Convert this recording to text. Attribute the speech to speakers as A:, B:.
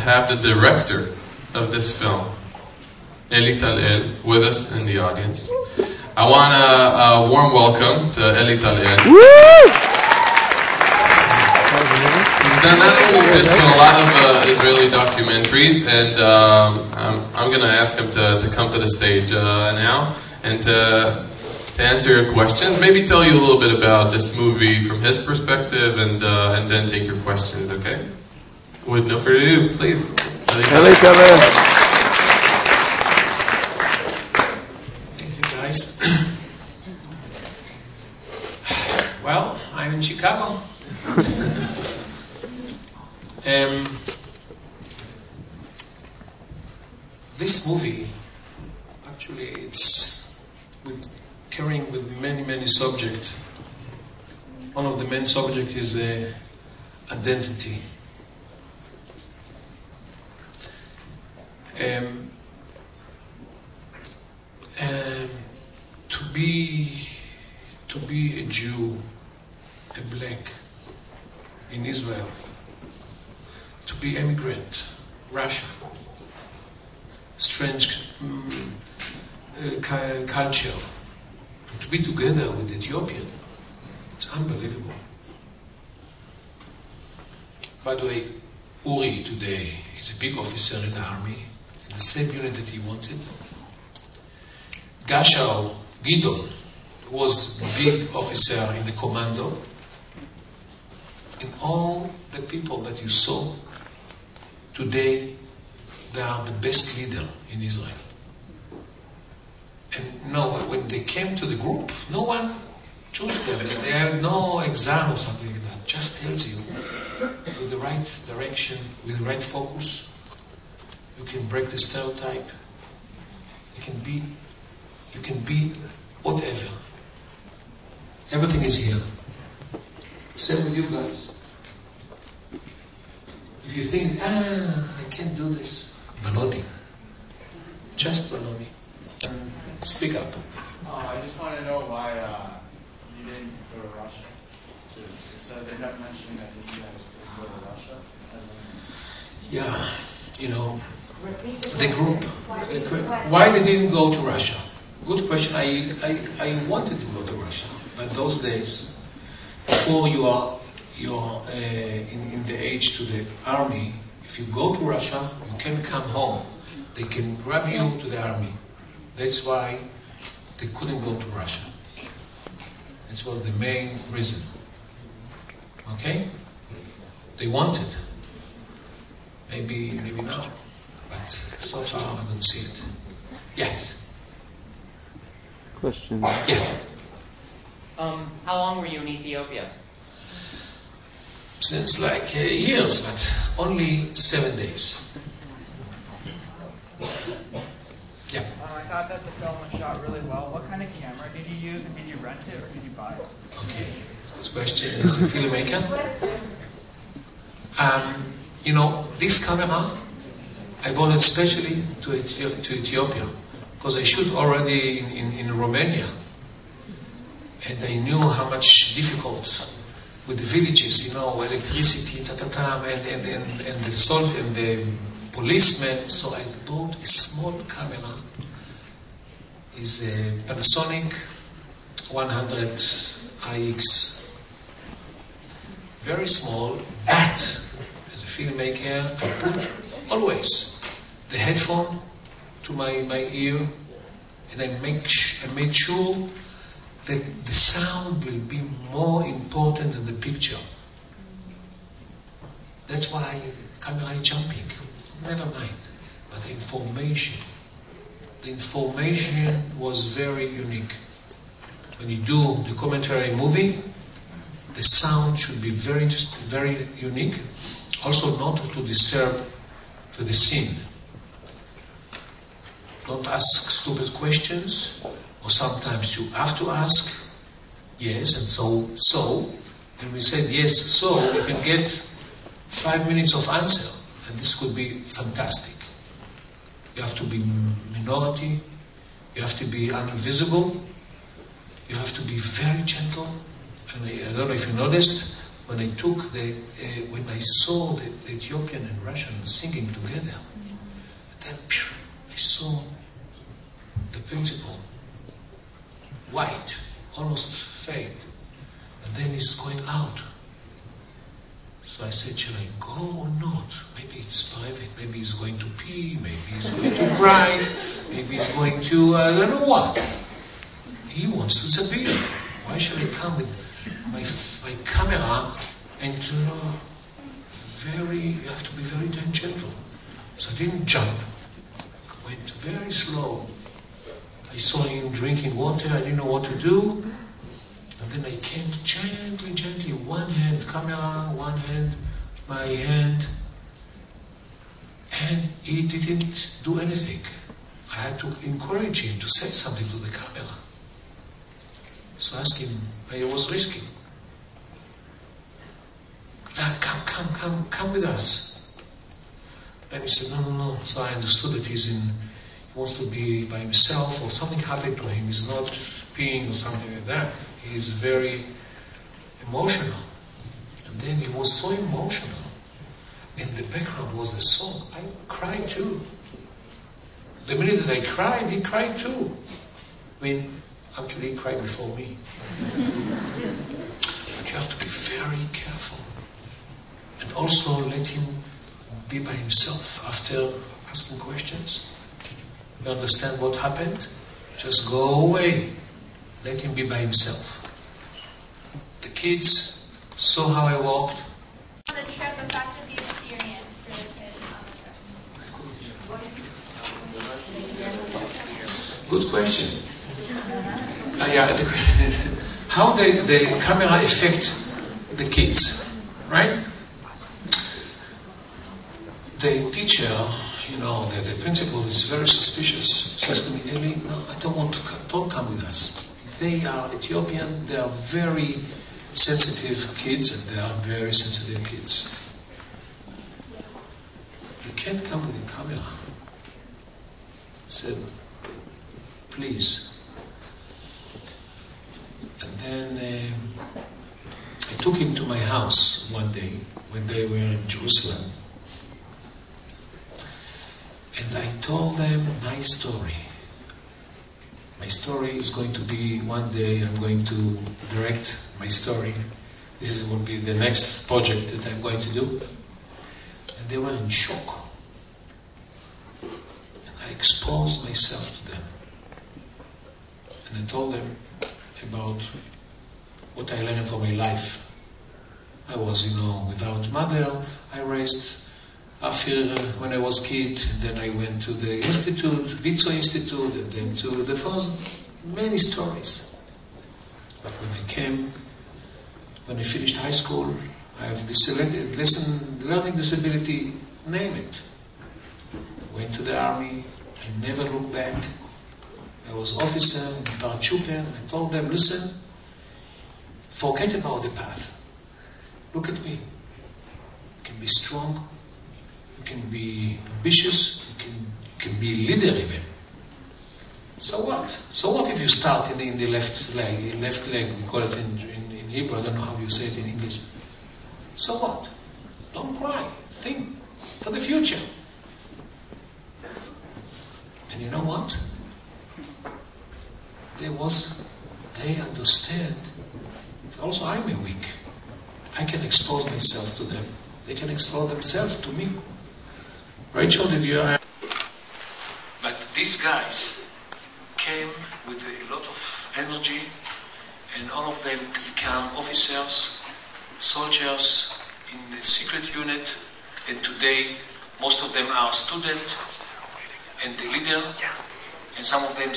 A: have the director of this film, Eli Tal-El, with us in the audience. I want a warm welcome to Eli Tal-El. He's done not only this, but a lot of Israeli documentaries, and I'm going to ask him to come to the stage now and to answer your questions. Maybe tell you a little bit about this movie from his perspective, and then take your questions. Okay? With no further ado, please.
B: Eli Tal-El.
C: Thank you, guys. Well, I'm in Chicago. This movie, actually, it's carrying with many subjects. One of the main subjects is identity. To be a Jew, a black in Israel, to be immigrant, Russia, strange culture, and to be together with Ethiopian, it's unbelievable. By the way, Uri today is a big officer in the army, in the same unit that he wanted. Gashau, Gidon, was a big officer in the commando. And all the people that you saw today, they are the best leader in Israel. And when they came to the group, no one chose them. They had no exam or something like that. Just tells you, with the right direction, with the right focus, you can break the stereotype. You can be whatever. Everything is here. Same with you guys. If you think, I can't do this, baloney. Just baloney. Speak up.
D: I just want to know why you didn't go to Russia. So they kept mentioning that you guys would go to Russia.
C: Yeah, the group. Why they didn't go to Russia? Good question. I wanted to go to Russia, but those days, before you are in the age to the army, if you go to Russia, you can come home. They can grab you to the army. That's why they couldn't go to Russia. That was the main reason. Okay? They wanted. Maybe now. But so far I don't see it. Yes?
B: Question.
C: Yeah.
E: How long were you in Ethiopia?
C: Since like years, but only 7 days. Yeah.
F: I thought that the film was shot really well. What kind of camera did you use, and did you rent it or did you buy it?
C: Okay. This question is a filmmaker. This camera, I bought it specially to Ethiopia because I shoot already in Romania, and I knew how much difficult with the villages, electricity, and the soldier and the policemen. So I bought a small camera. It's a Panasonic 100 IX, very small. But as a filmmaker, I put always the headphone to my ear, and I made sure that the sound will be more important than the picture. That's why the camera is jumping. Never mind. But the information was very unique. When you do the commentary movie, the sound should be very unique. Also not to disturb to the scene. Don't ask stupid questions, or sometimes you have to ask yes and so, and we said yes, so we can get 5 minutes of answer, and this could be fantastic. You have to be minority, you have to be invisible, you have to be very gentle, and I don't know if you noticed, when I saw the Ethiopian and Russian singing together, and then I saw the principal, white, almost fade, and then he's going out. So I said, shall I go or not? Maybe it's private, maybe he's going to pee, maybe he's going to cry, maybe he's going to, I don't know what. He wants to disappear. Why should I come with my camera and you have to be very damn gentle. So I didn't jump, went very slow. I saw him drinking water, I didn't know what to do. And then I came gently, one hand camera, one hand, my hand, and he didn't do anything. I had to encourage him to say something to the camera. So I asked him, I was risking. Come with us. And he said, no. So I understood that he wants to be by himself, or something happened to him. He's not peeing or something like that. He's very emotional. And then he was so emotional. In the background was a song. I cried too. The minute that I cried, he cried too. I mean, actually he cried before me. But you have to be very careful. And also let him be by himself after asking questions. You understand what happened? Just go away. Let him be by himself. The kids saw how I walked.
B: On the trip, affected the experience for the kids on the trip?
C: Good question. How the camera affect the kids, right? The teacher, the principal is very suspicious. Says to me, Eli, no, I don't want to come. Don't come with us. They are Ethiopian, they are very sensitive kids, and they are very sensitive kids. You can't come with a camera. I said, please. And then I took him to my house one day when they were in Jerusalem. And I told them my story. My story is going to be, one day I'm going to direct my story. This will be the next project that I'm going to do. And they were in shock. And I exposed myself to them. And I told them about what I learned from my life. I was, without mother. I raised after when I was a kid, then I went to the institute, Vitzo Institute, and then to the first, many stories. But when I finished high school, I have learning disability, name it. Went to the army, I never looked back. I was officer in paratrooper, and I told them, listen, forget about the path. Look at me. You can be strong. You can be ambitious, you can be a leader even. So what? So what if you start in the left leg, we call it in Hebrew, I don't know how you say it in English. So what? Don't cry. Think for the future. And you know what? They understand. Also I'm a weak. I can expose myself to them. They can expose themselves to me. Rachel, did you... But these guys came with a lot of energy, and all of them become officers, soldiers in a secret unit, and today most of them are students and the leader, and some of them...